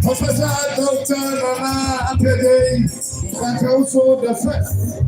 Professor Dr. Nana Apede, K.Fosuh the first.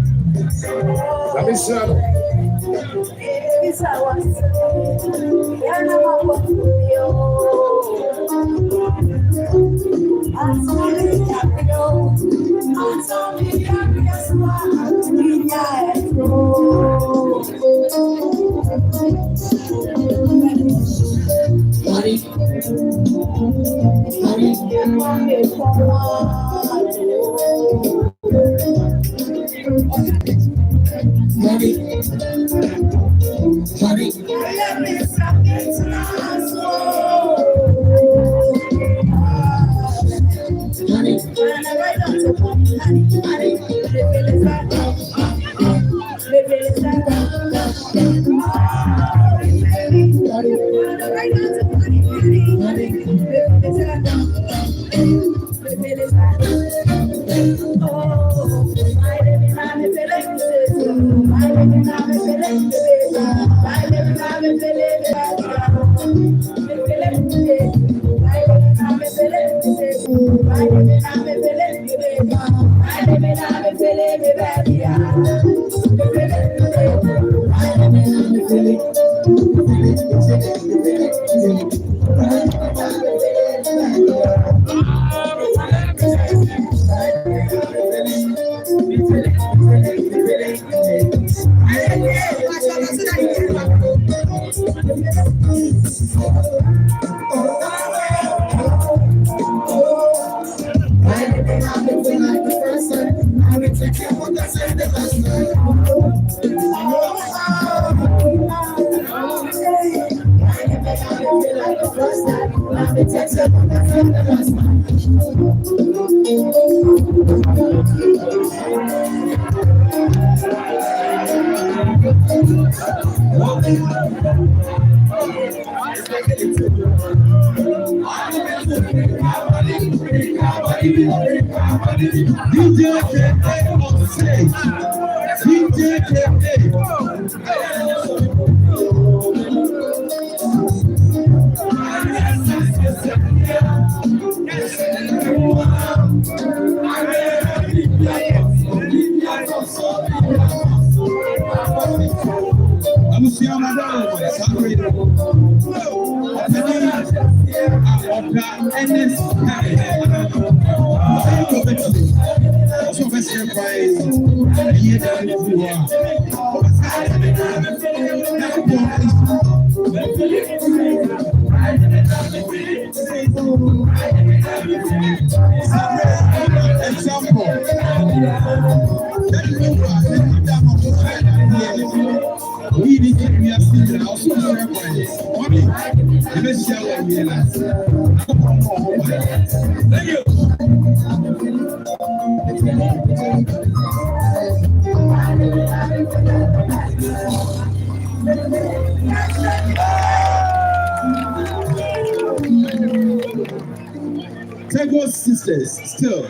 Sisters still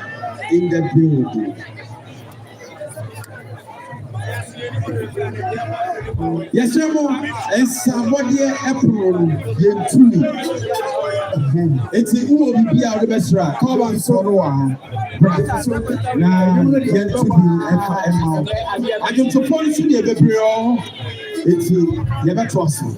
in the building. Yes, and somebody April Yentuni. It's a who will be out of the best rack. Come on, so now Yentuni. I can support you, the bureau. It's never trust me.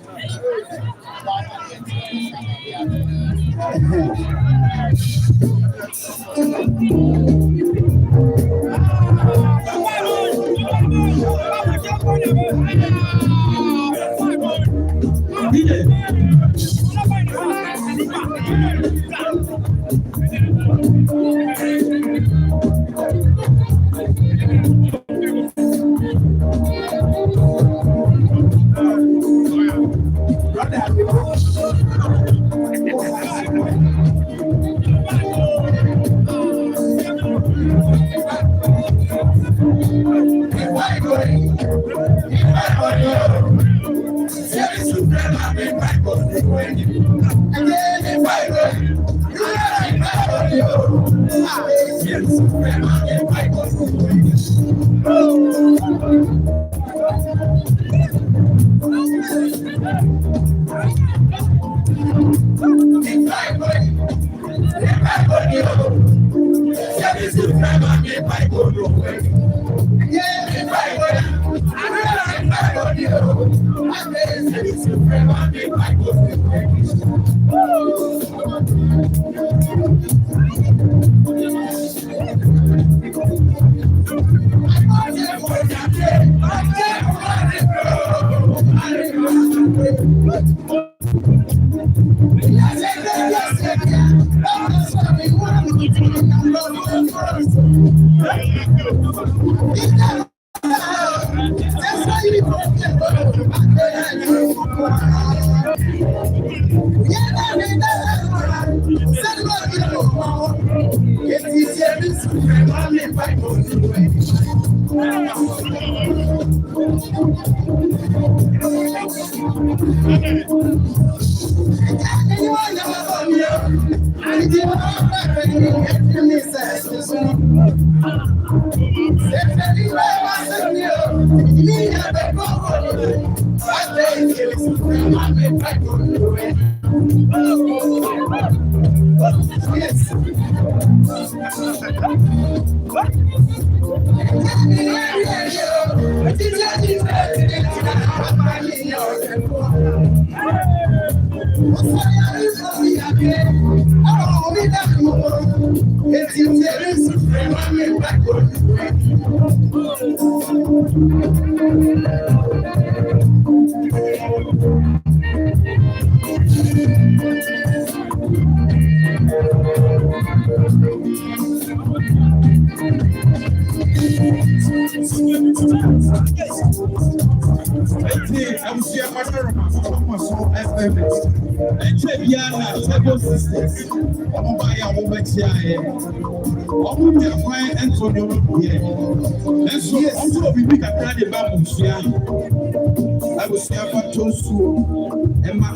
I was here for K.Fosuh and my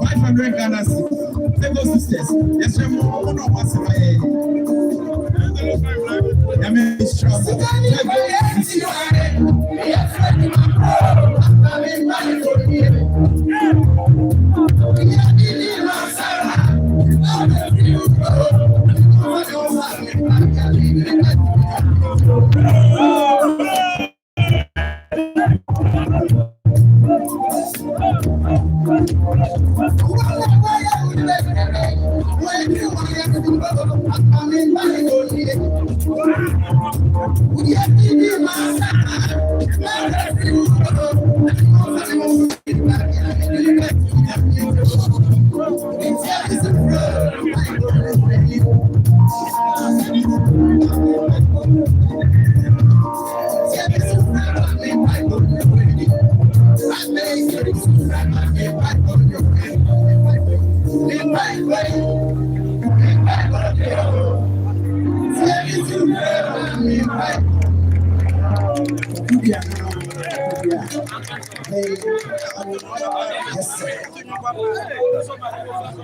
500 Ghana Table sisters. Yes, I'm one of us. I mean, it's trouble.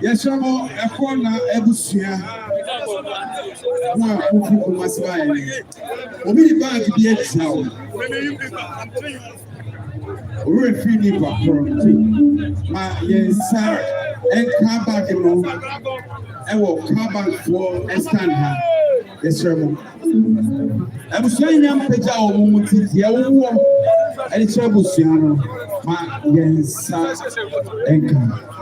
Yes, I'm a corner Ebusia. Who must buy me? Only bag to be a sound. We're feeling back. Yes, sir. And come back along. I will come back for a stand. Yes, sir. I was saying, I'm Pejao, and it's a Busiano. My yes, sir. And come.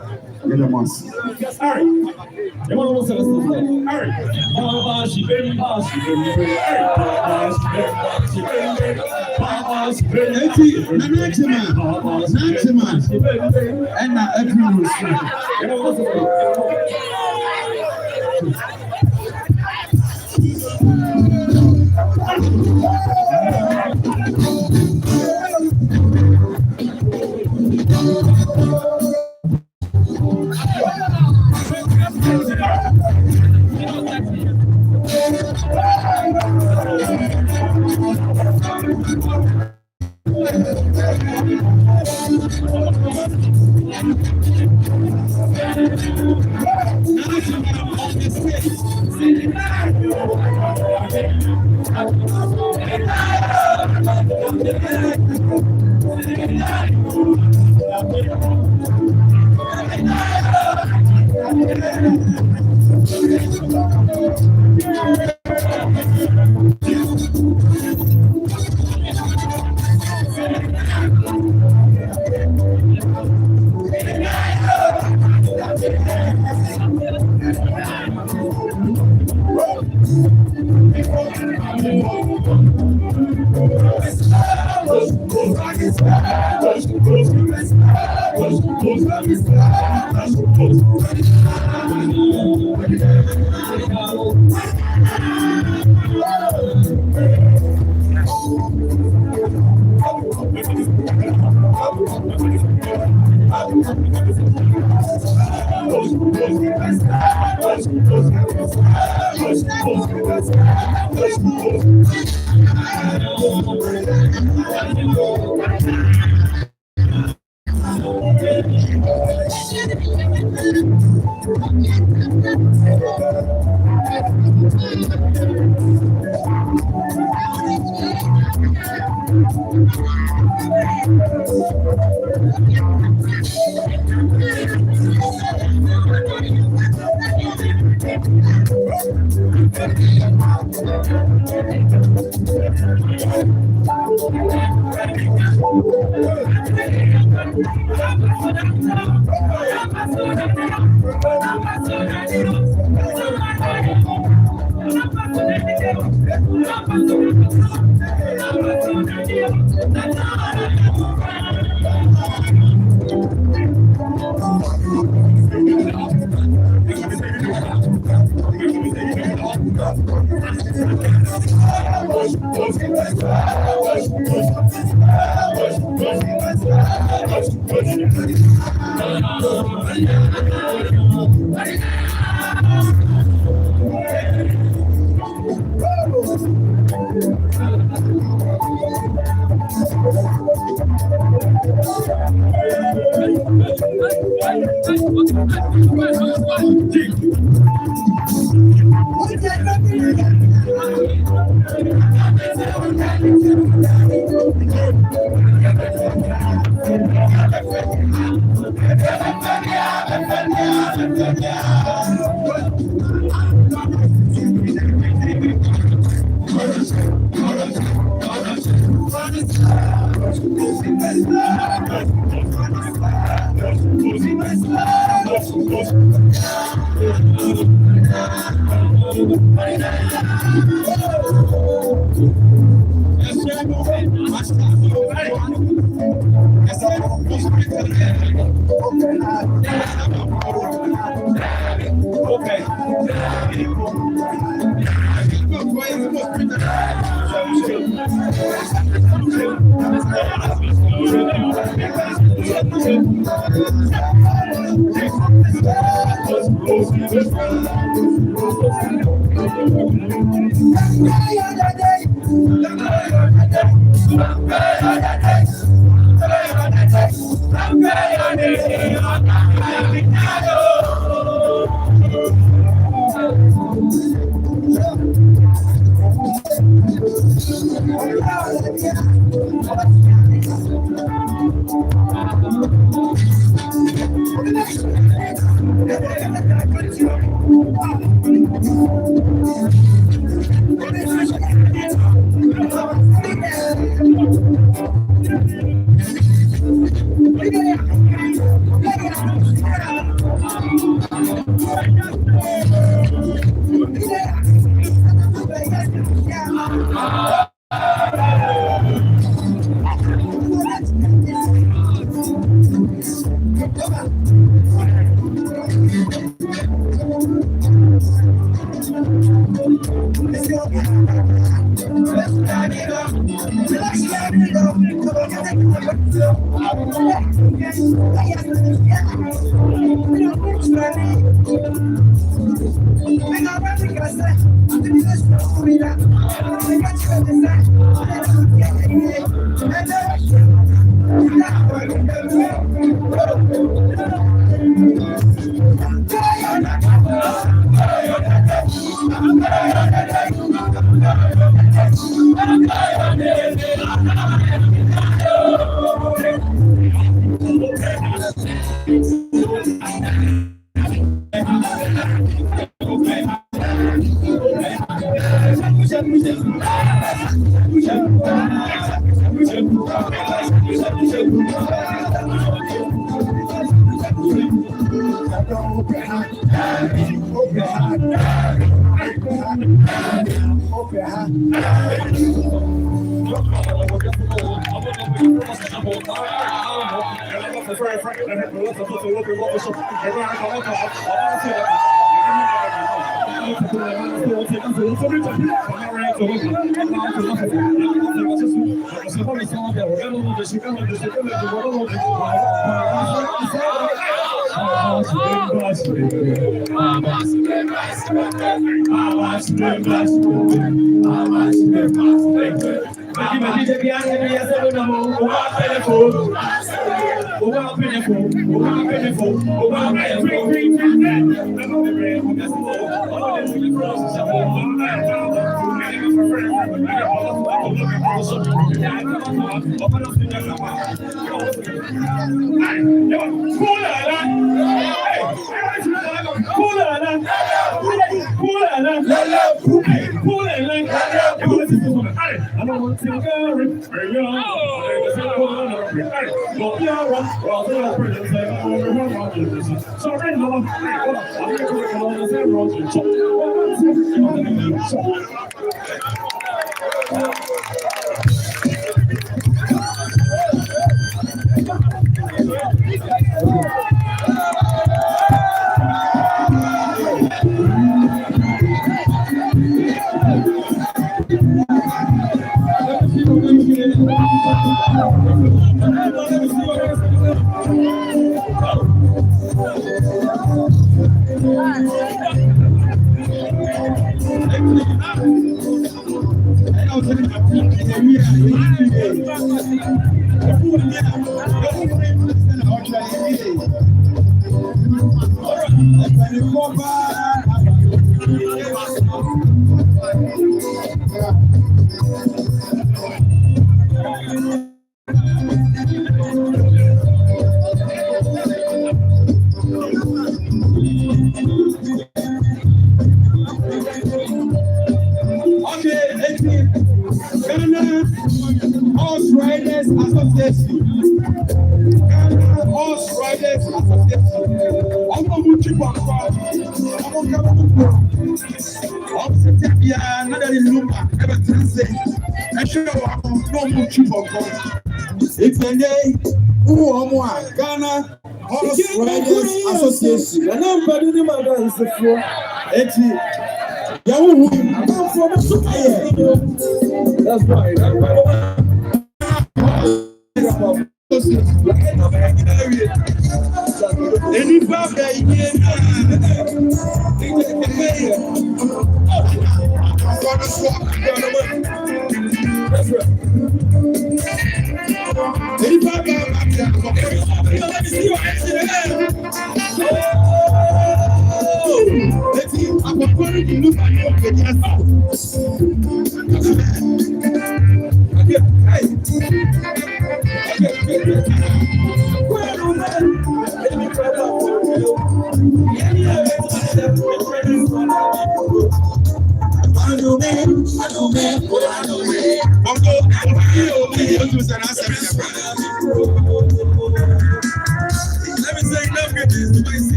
Ghana Horse Riders Association. That's right.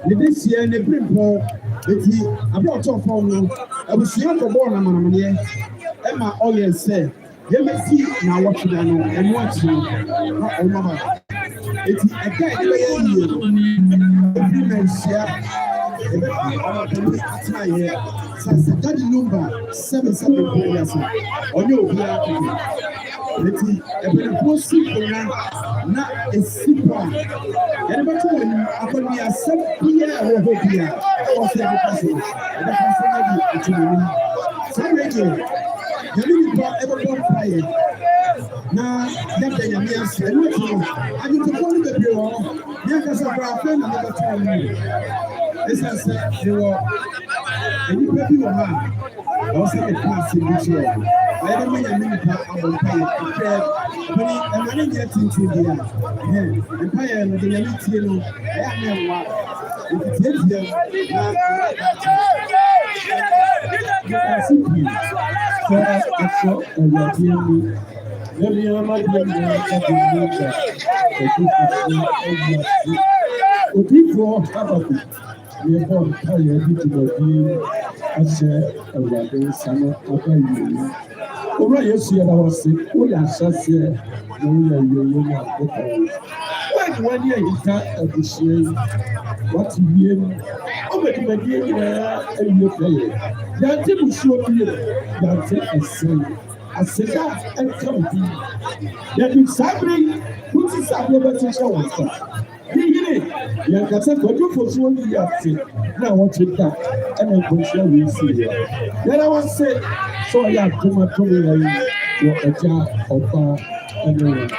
This year, the brimpo, I brought up on I was young for born among me. Emma always said, "You may see now what you know and watch you." Oh, mama, it's a guy every man share. That's Lumba 7 years on your Letty, a possible not a super. And about when I said, "Here, over here," or the person, and the person, the little everyone quiet. Now, that's the youngest, and I get to go to the bureau. There's a friend another time. This has said, you were, and you pay your man. I was saying, class in this year. I don't mean a minute, I will pay it. But I didn't get into the empire and the elite, you know, I am one. If it's here, over yesterday, I was sick. We are such a when you can't appreciate what you hear, over the idea and you play. That people show you that I said that and come that it's happening, which is happening, but it's all you can say, "What you K.Fosuh you have to now what you got?" And I'm sure we see. Then I was say, "So I have to my community, your job of Amen.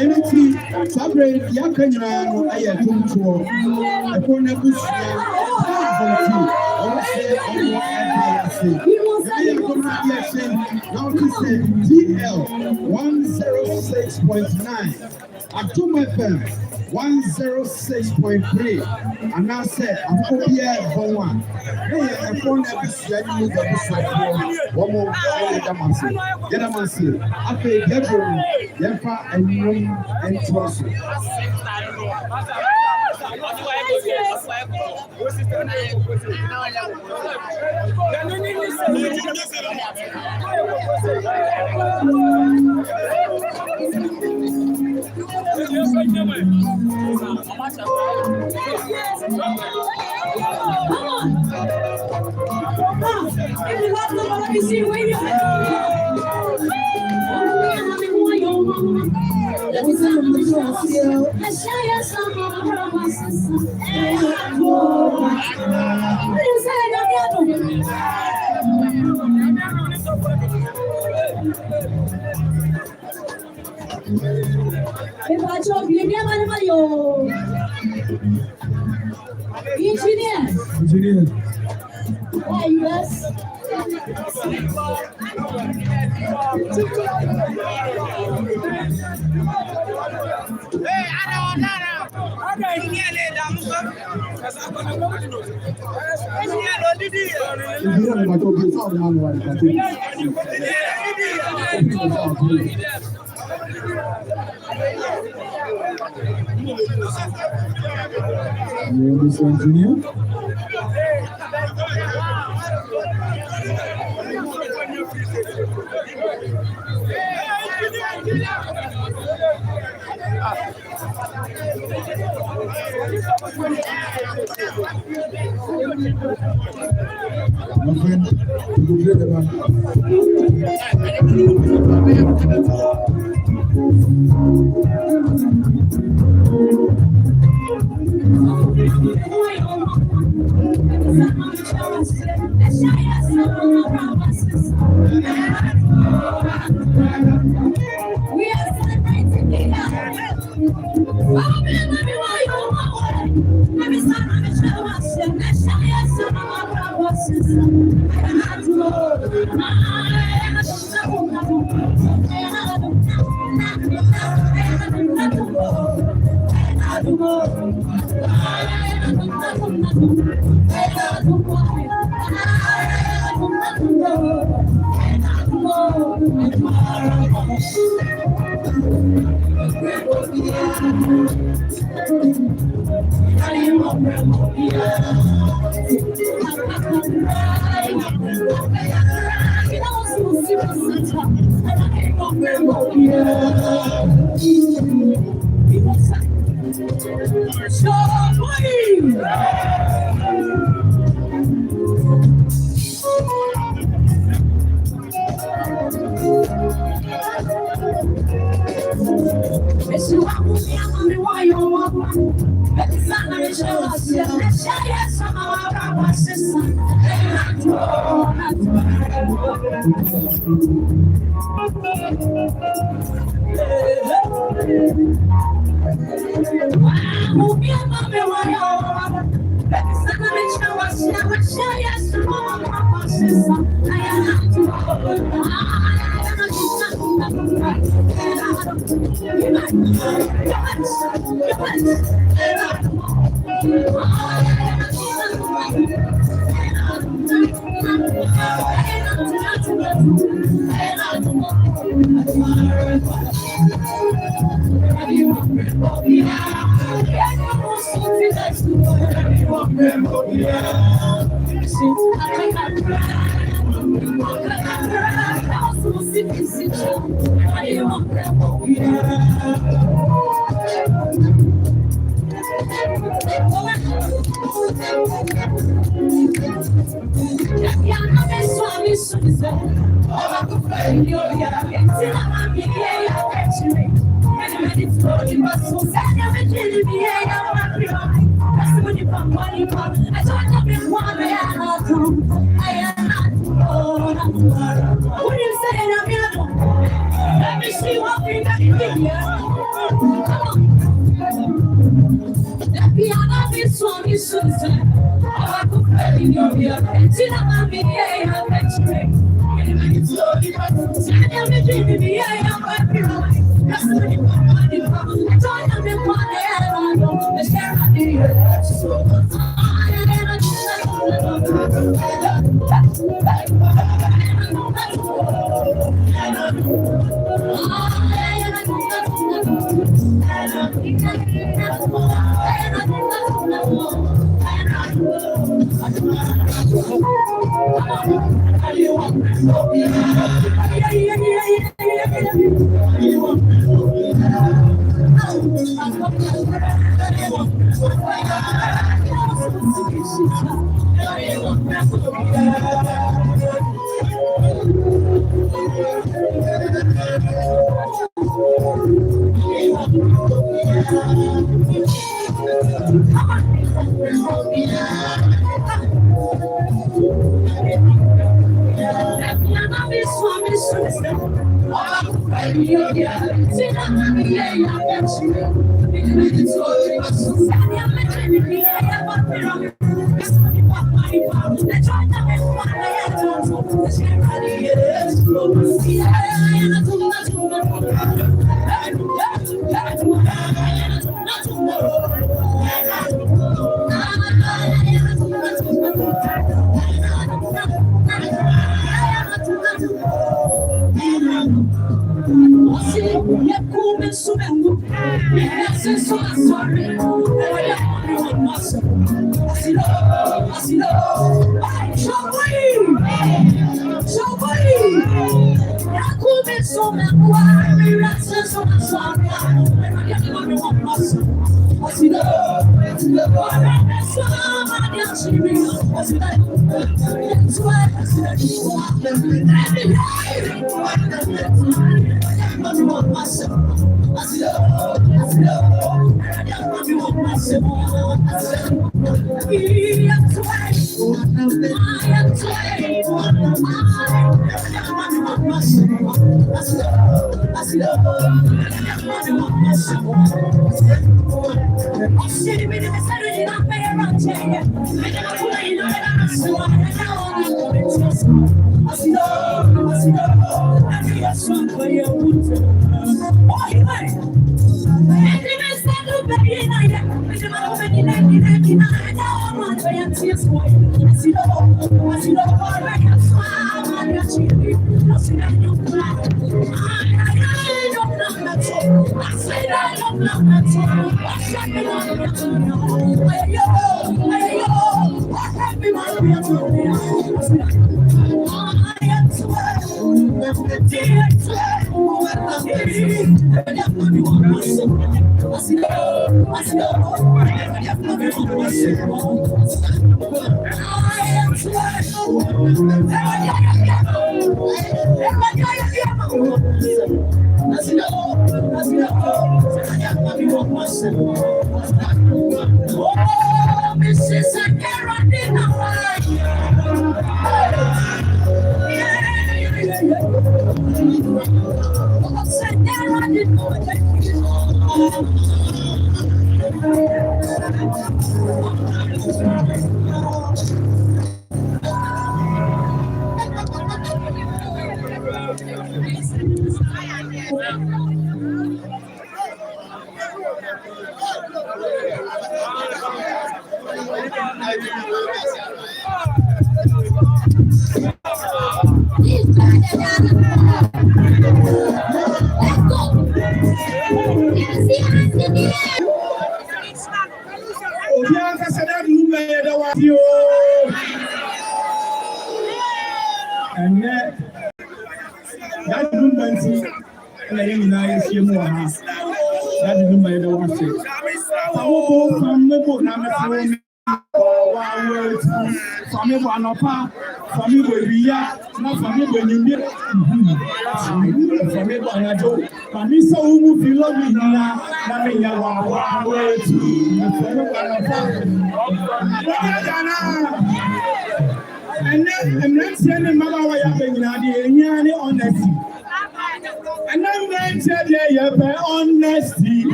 Anything, Sabre, Yakanya, I have to I put a bush. I say, now to say TL 106.9. October 106.3. And now say, I'm going to be a one. Hey, I phone every schedule of the side. One more, get a massive. I pay bedroom, Yempa, and room and trust. Let me see where you Engineer. Why you guys? Hey, I don't know.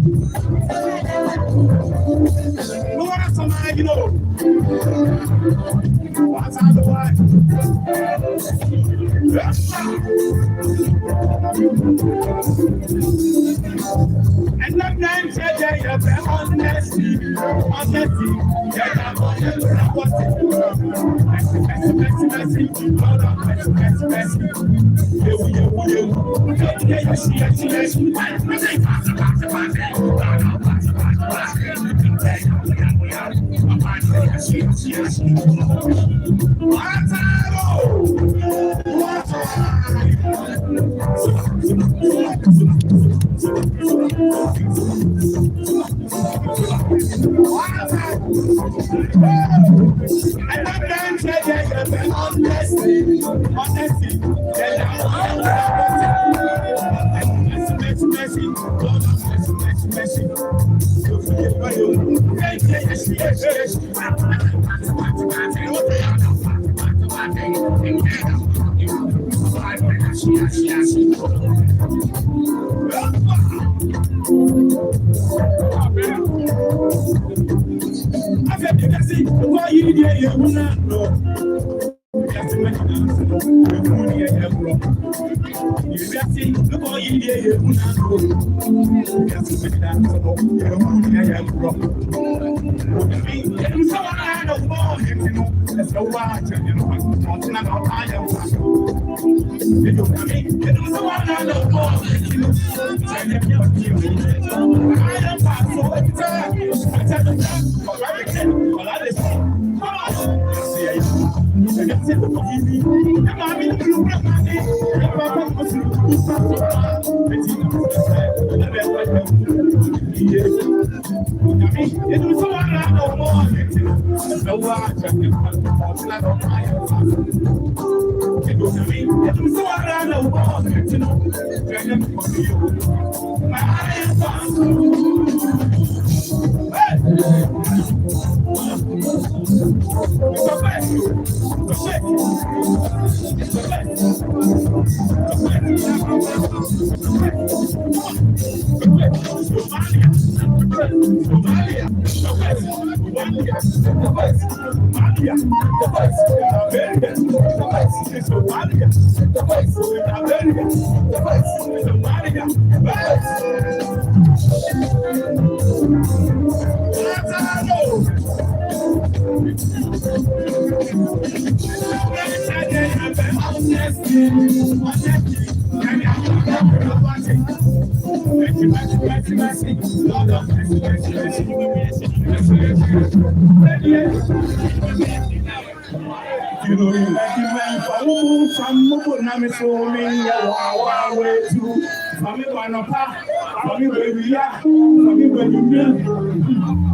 You know, what's out the way? And the man said, honesty,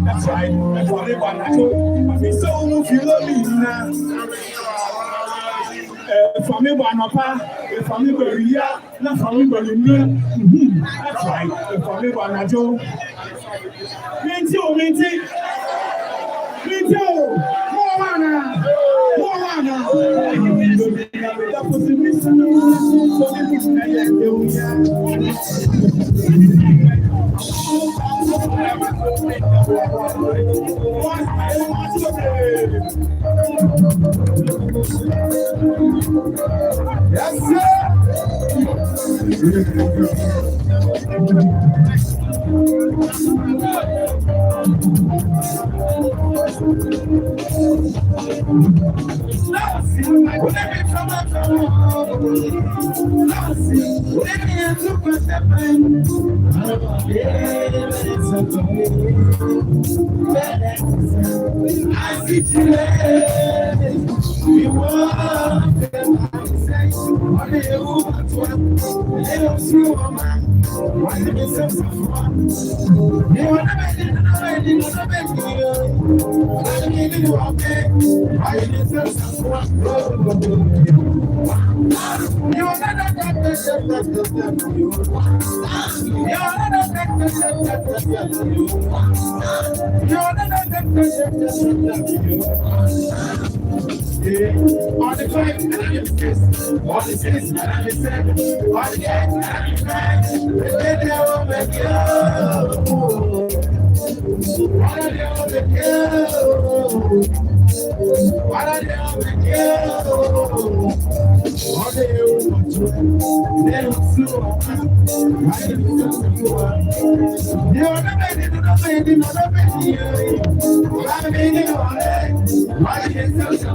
that's right. That's what they want to do. So if you love me now, for me, for me, not for me, that's right. For me, one do. Me too. Yes, sir. I On the fight, and I'm in this. On the six, and I'm in seven. On the eight, and I'm in nine. Let the devil make you. What are they on the kill? What are they on the kill? What are they on the kill? They don't slow up. I didn't slow up. You're not making it, not making it, not making it. I'm making it all day. Why do you say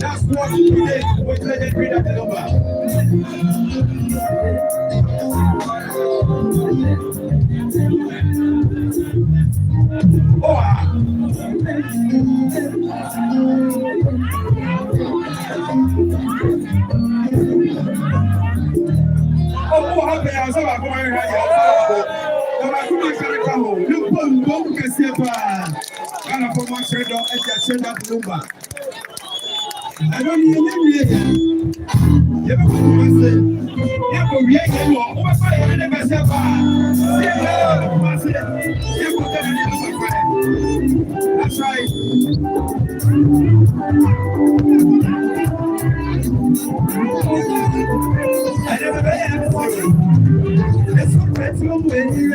That's what we did with legendary at the Lumba. I don't need any. You ever come and say, yeah, but we ain't getting one. What's why you never say, that's right. I never been for you. Let's go back to where you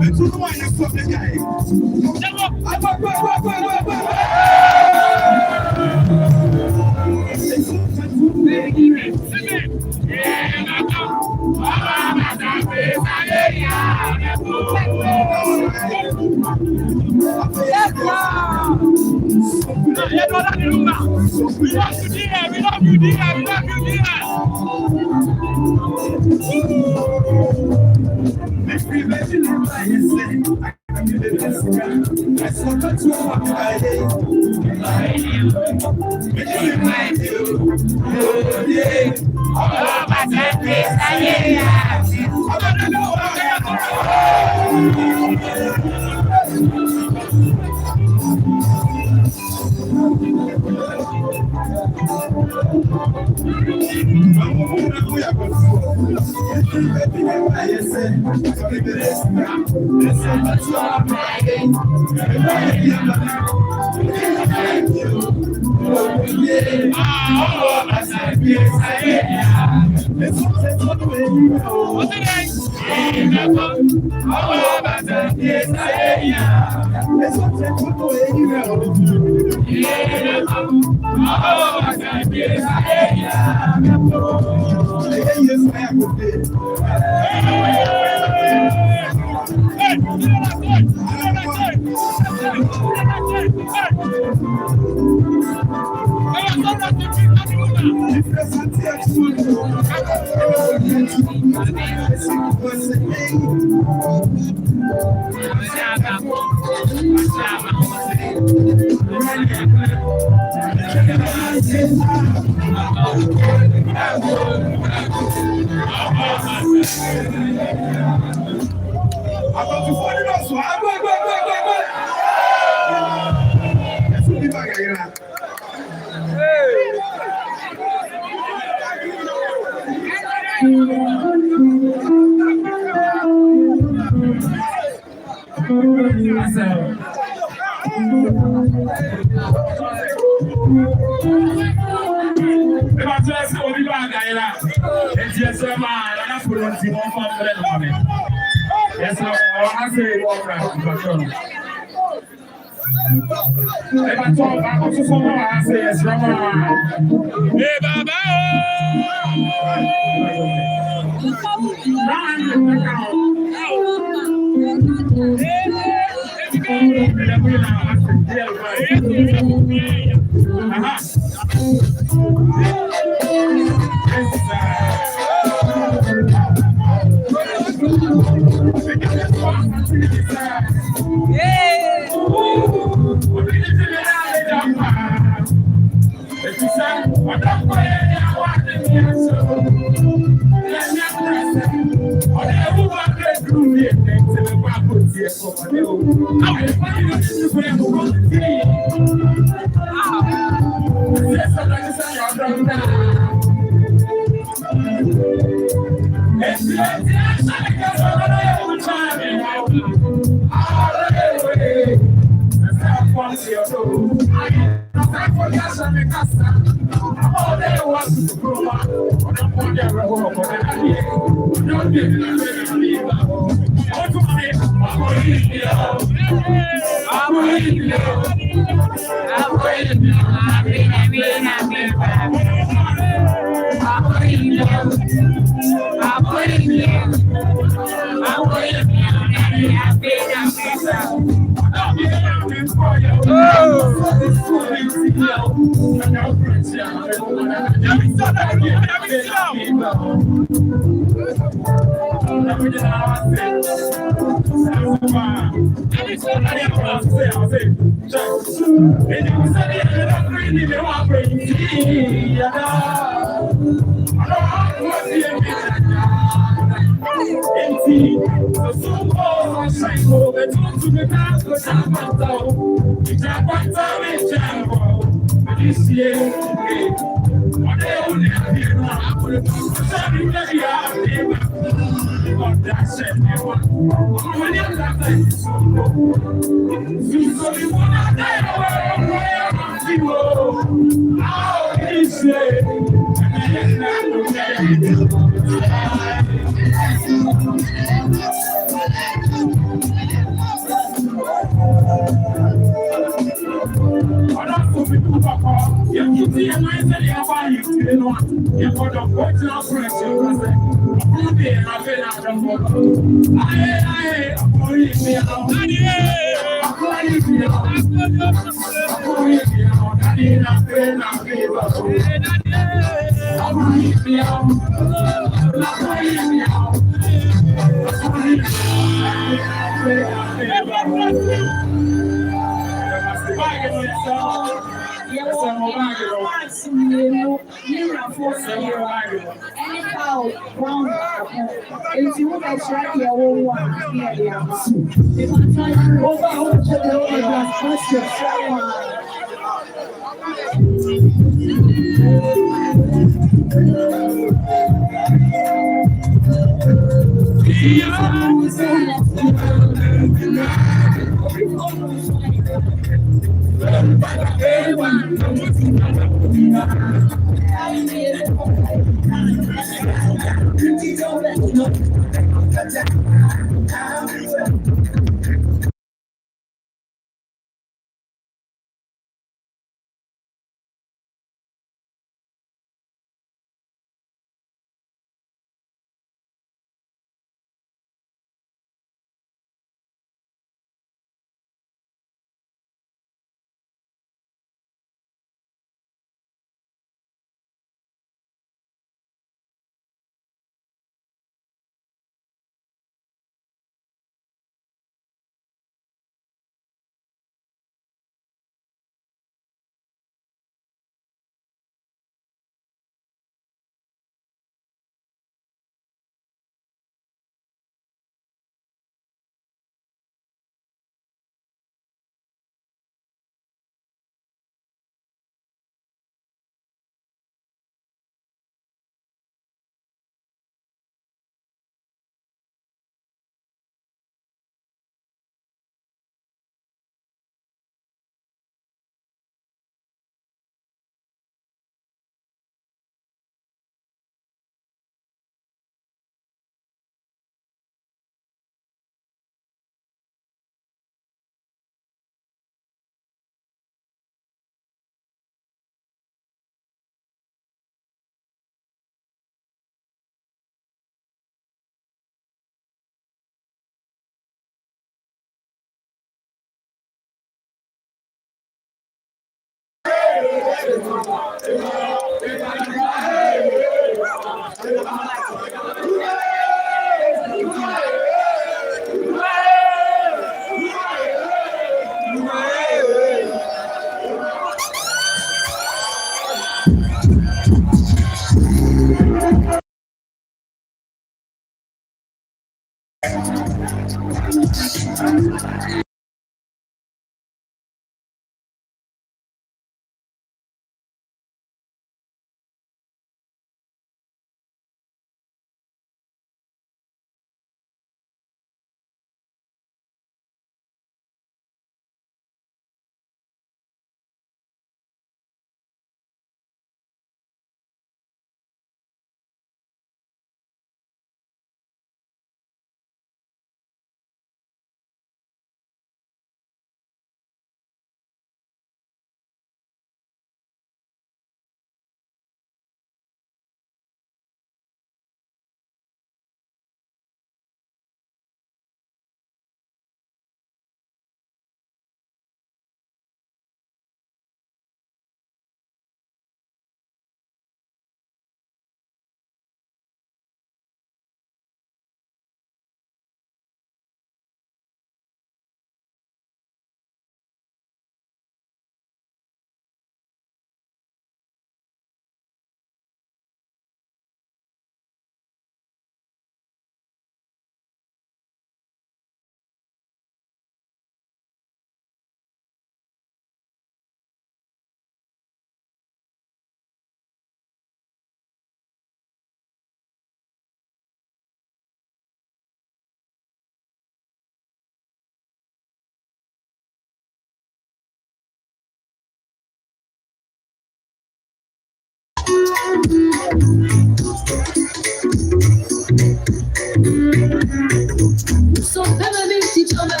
So never be teach on the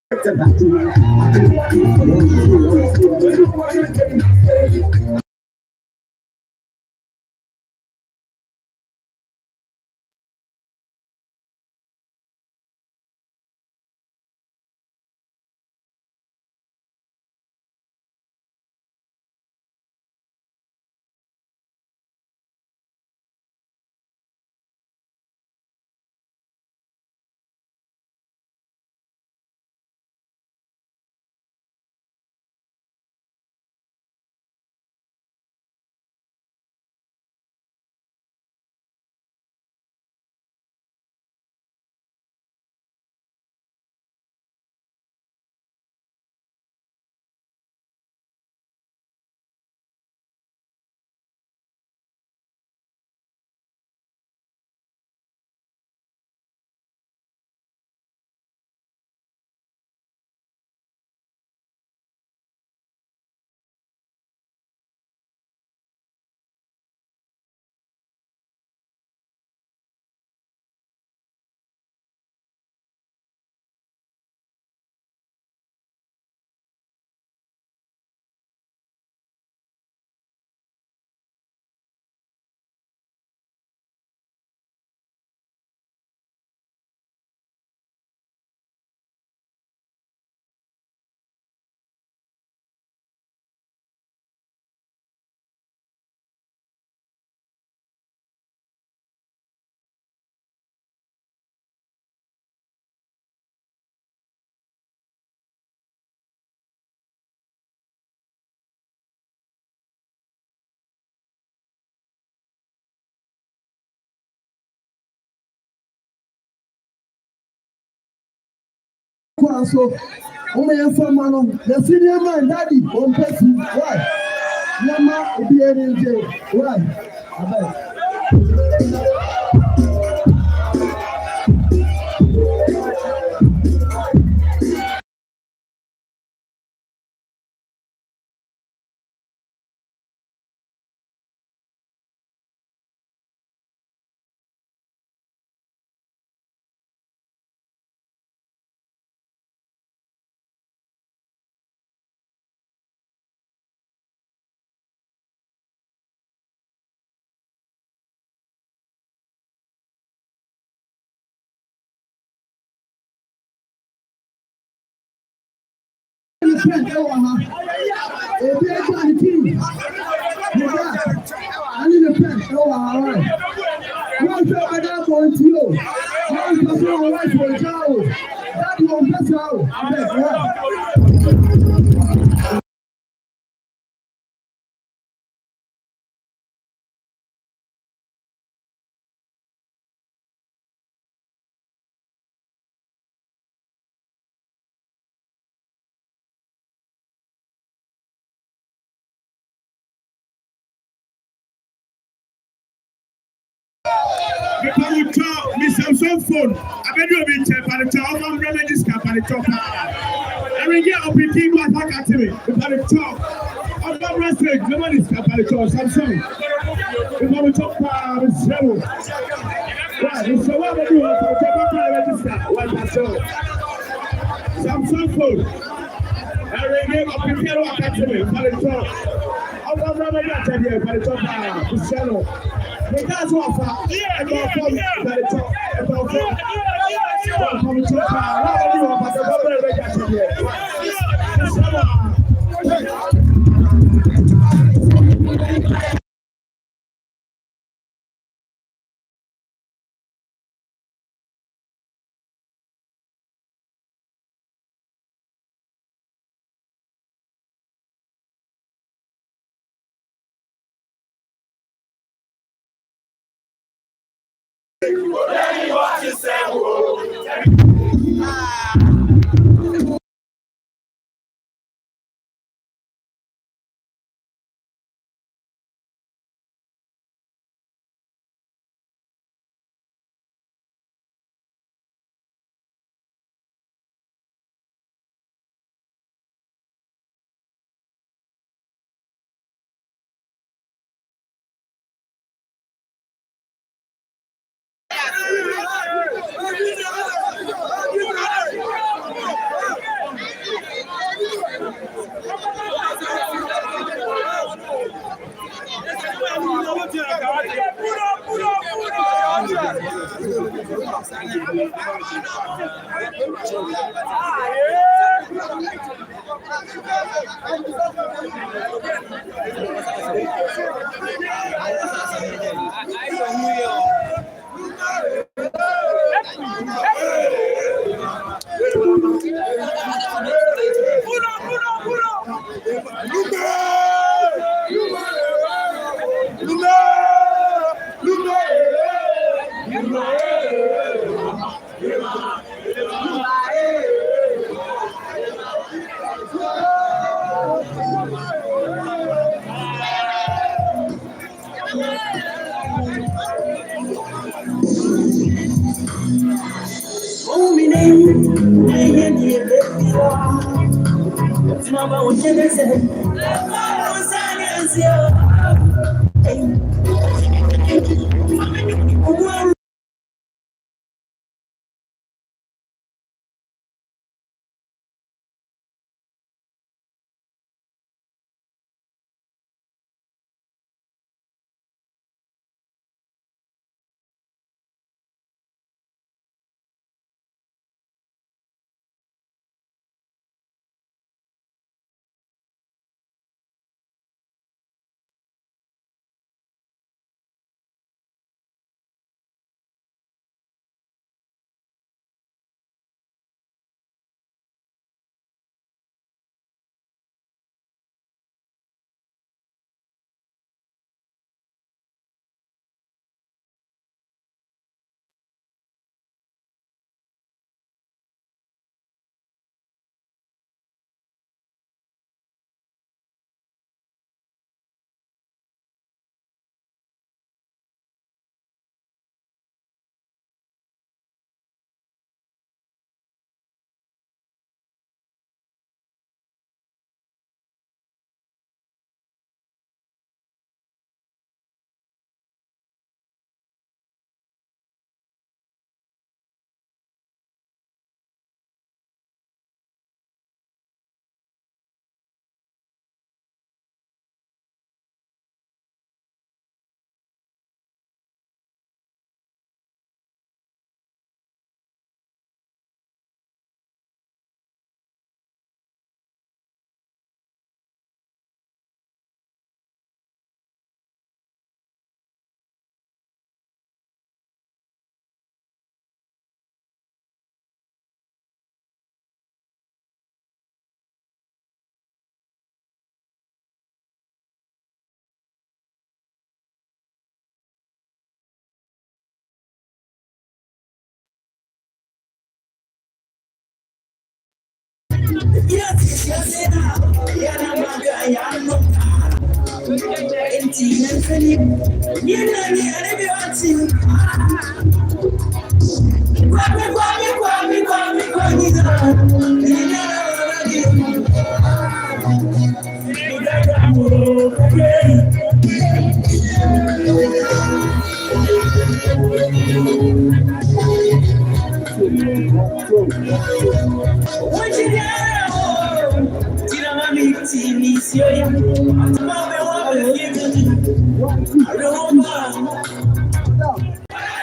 So, your family, the senior man, daddy, on person, why? Yama, be any day, why? Miss phone. I bet you will be checked by the top. I'm running this car by the top. I will get up in team like I to me by the top. I'm not wrestling. Nobody's car by the top. Samsung. If I'm top, seven. Right. So what I do? I'm register. What myself. Samsung phone. I will get up in team like I to me by the top. I'm not running that idea by the top. The channel. That's what I'm saying. What you say?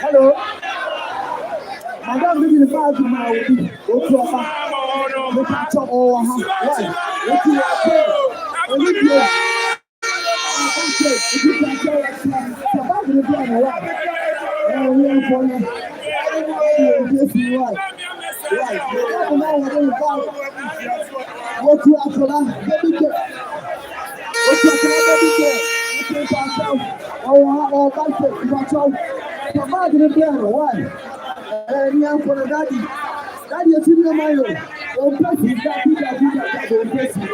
Hello. Madam, this is the part of my wedding. What's your back? Look at your all. Why? What's your back? Olivia. Okay. If you can tell us, about the plan, what? We are for you. Yes, you are. Right. You don't know what you're about. What you are for that? Baby girl. What you are for that, baby girl? What you are for that? Oh, that's it. Watch out. About the plan, why? We are for the daddy. Daddy, you see the mayo. Don't press it. Don't press it.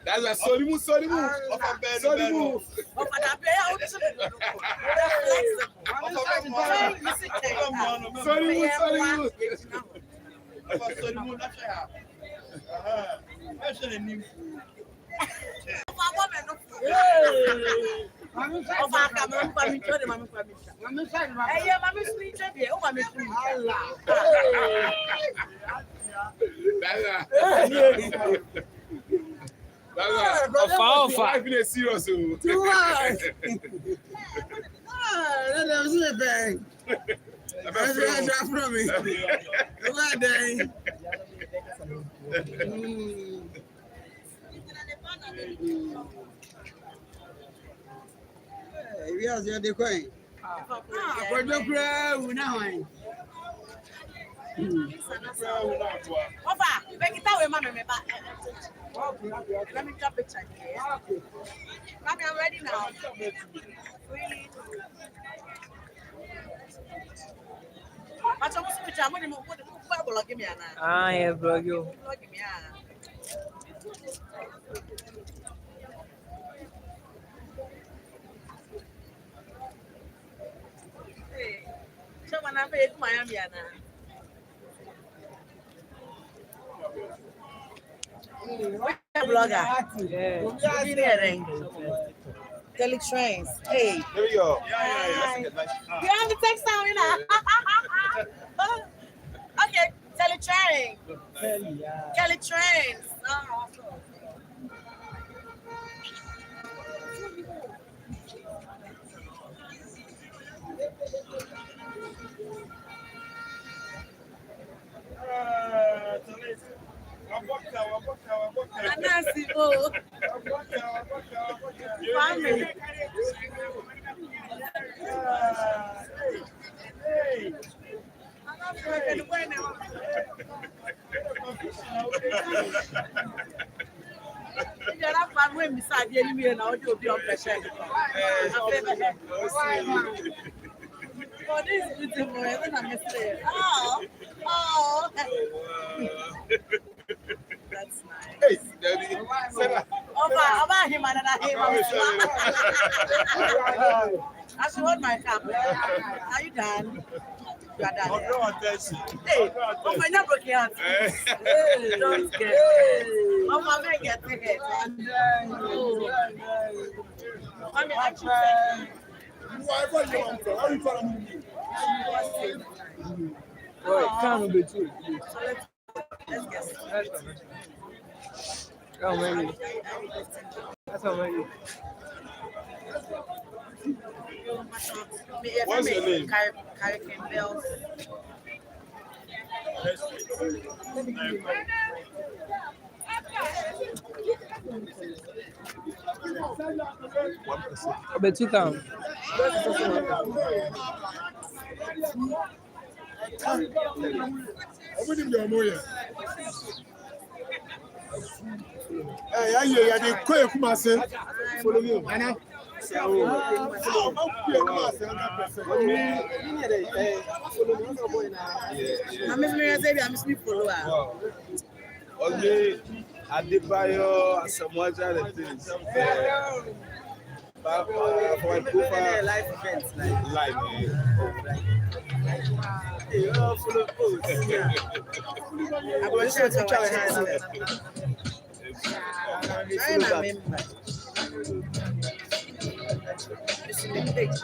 That's a Solimu. Of that player. I've been serious. Too much. That was a bang. That's what I dropped from me. What day? We are the coin. For the crowd now. Opa, make it away, mommy. Let me drop it. Mommy, I'm ready now. Really? But I'm going to put the bubble. Give me an eye, bro. You give me hey, someone I made Miami. Blogger. Yeah. Teletrains. Hey. Here we go. Yeah. You have the text now, you know. Okay. Teletrain. Teletrains. Aseibu. Family. Oh, this is beautiful. Oh. That's nice. Hey, Daddy. Over him and him. I should hold my cup. Are you done? You are done. Hey, oh my never can't. Don't get. Oh my man get ticket. Mommy, Come be too. let's get started. Come maybe. That's how many. What's your name? Kwarteng bells. But 2,000. Yeah, they quite Kumase. Follow me. Anna. I'm follower. Okay, Adebayo, Asamoah, the things. For my profile, Live events, live. I'm going to show you I'm a member.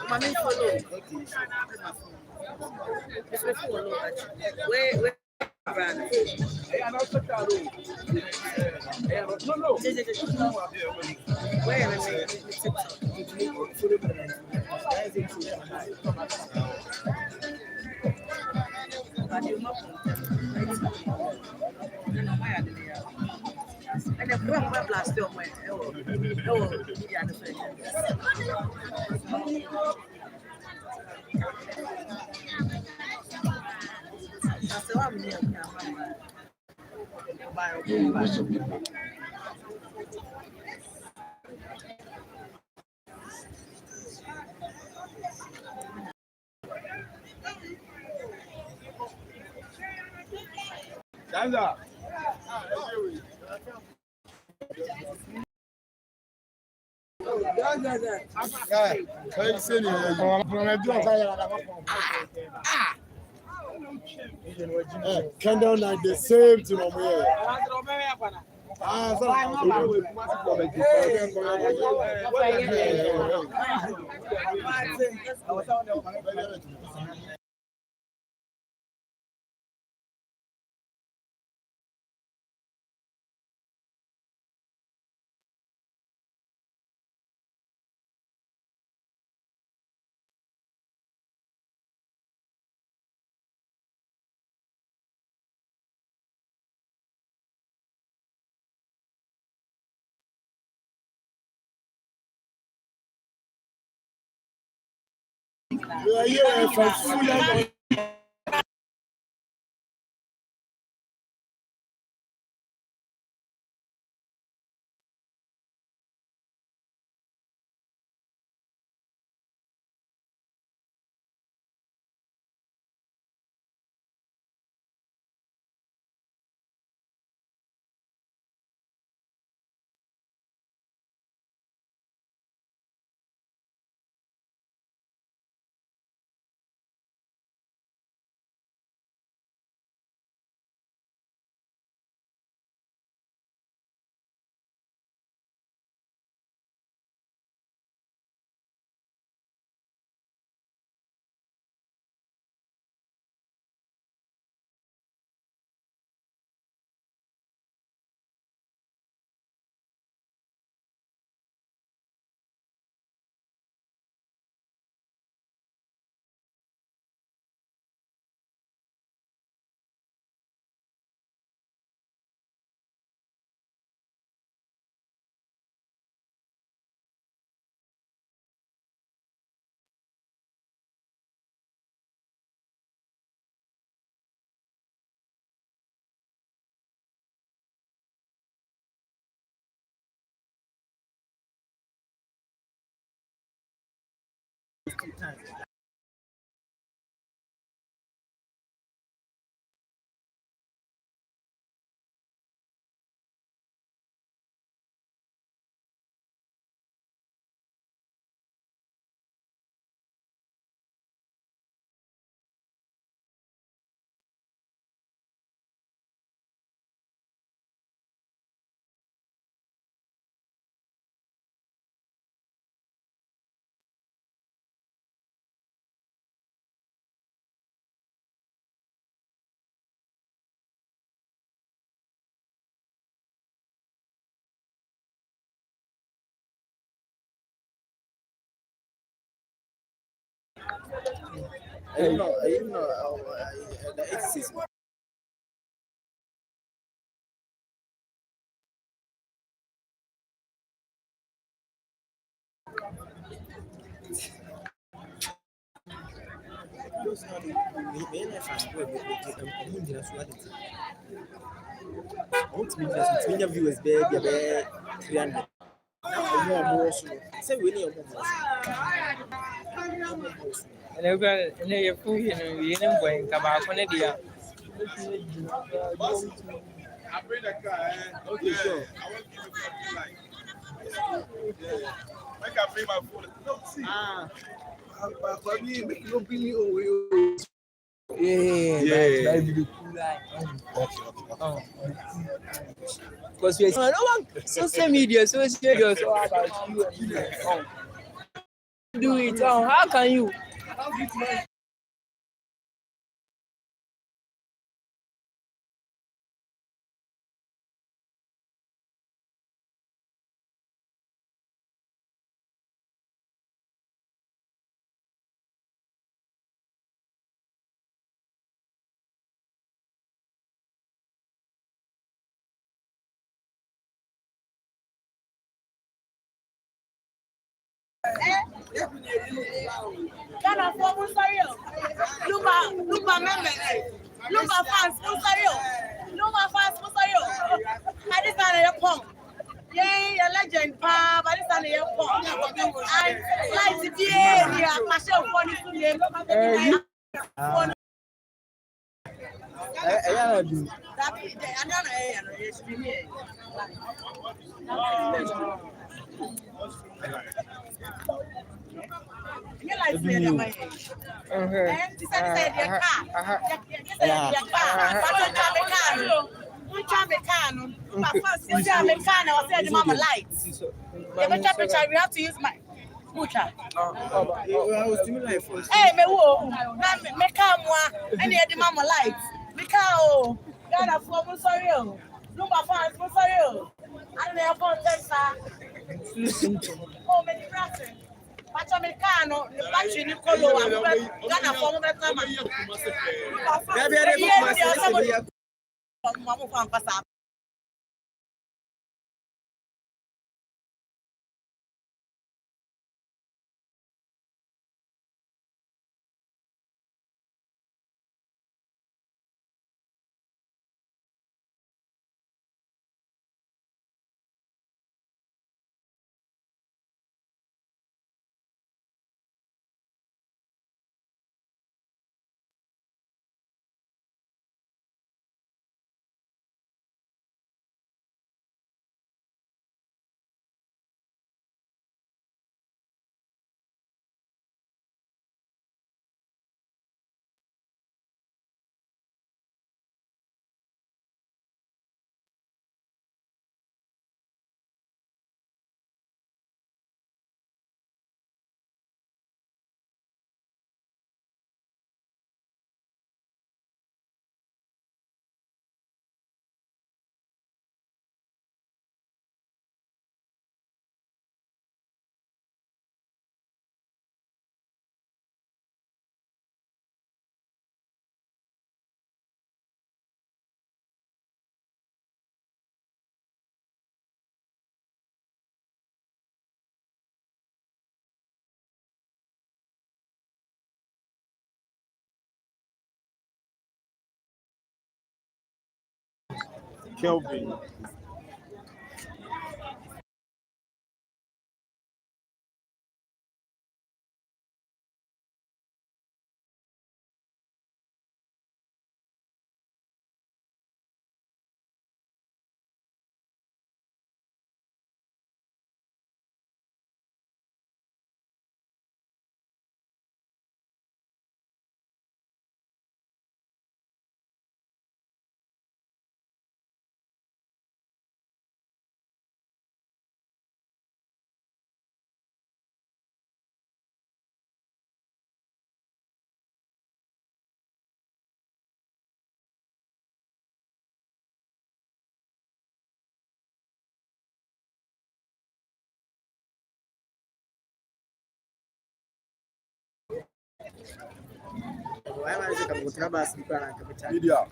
Mommy follow. It's my follow. Where brand? No. Where am I? And the problem blast on my Danza. Candle night, the same thing over here. The exercise. Viewers, baby, 300. Say we need more. And they're going to put in a way about one idea. I bring the car. Okay, sure. I want you to feel like. Yeah. I can bring my phone. No, see. For me, make no be away. Yeah. Because we are no one social media, so about you. Do it. How can you? Ghana for Lumba members. Lumba fans, Lumba fans, I just found a pump. Yay, a legend, but this time a pump. And like the day, passion for this name. You like me, my we have to use my butcher. I was doing life first. Hey, me wo, na me come one, any of the mama lights. Me come, God, I'm sorry. Lumba fans, I'm sorry. I don't have content, oh, me brother. Pacha Americano, the battery Nicolo, Ghana for me come. Mama fan pass. Kelvin. Media.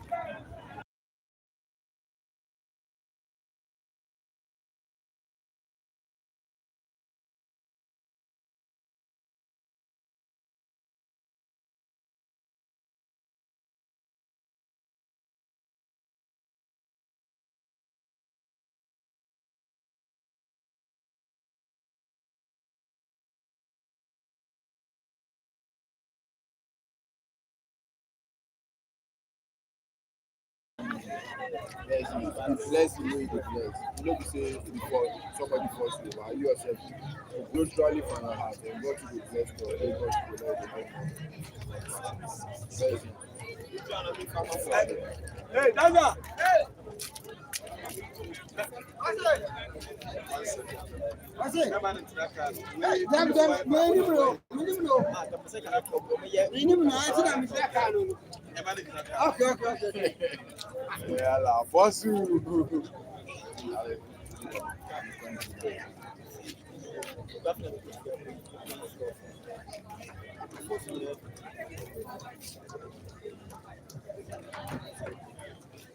Bless you, you bless. You know, to say before somebody falls you, but you yourself, literally from your heart, and God will bless you, and God will bless you. Hey, Dana! Hey! What's it? Okay. Yeah, la K.Fosuh.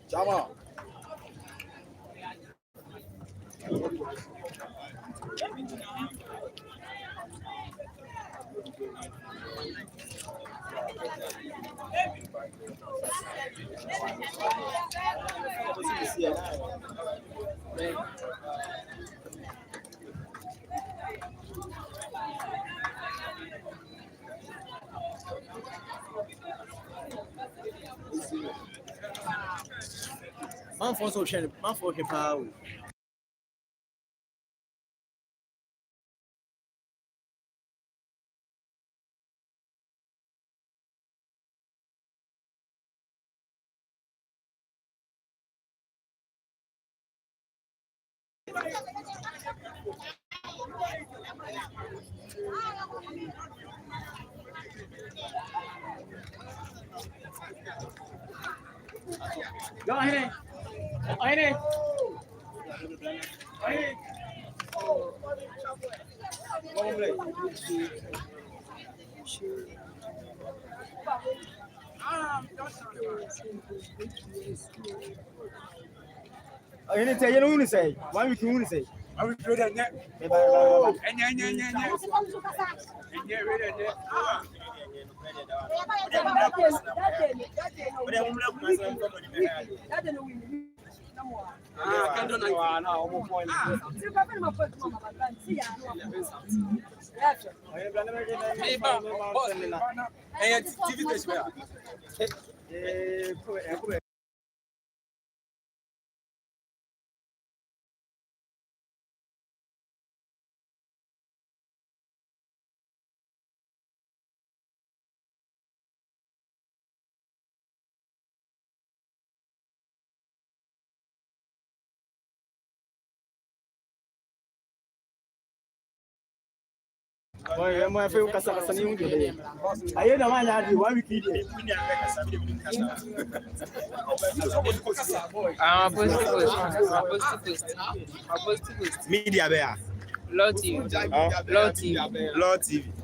Chama. Man for social, man for power. Go ahead. Ahead. Any say you know say. Why we can say? I will do that. Oh, boy, my favorite casa ni unde. Ayo na manya adi wa wiki ile. Post. Media bear. Laud TV. Laud TV.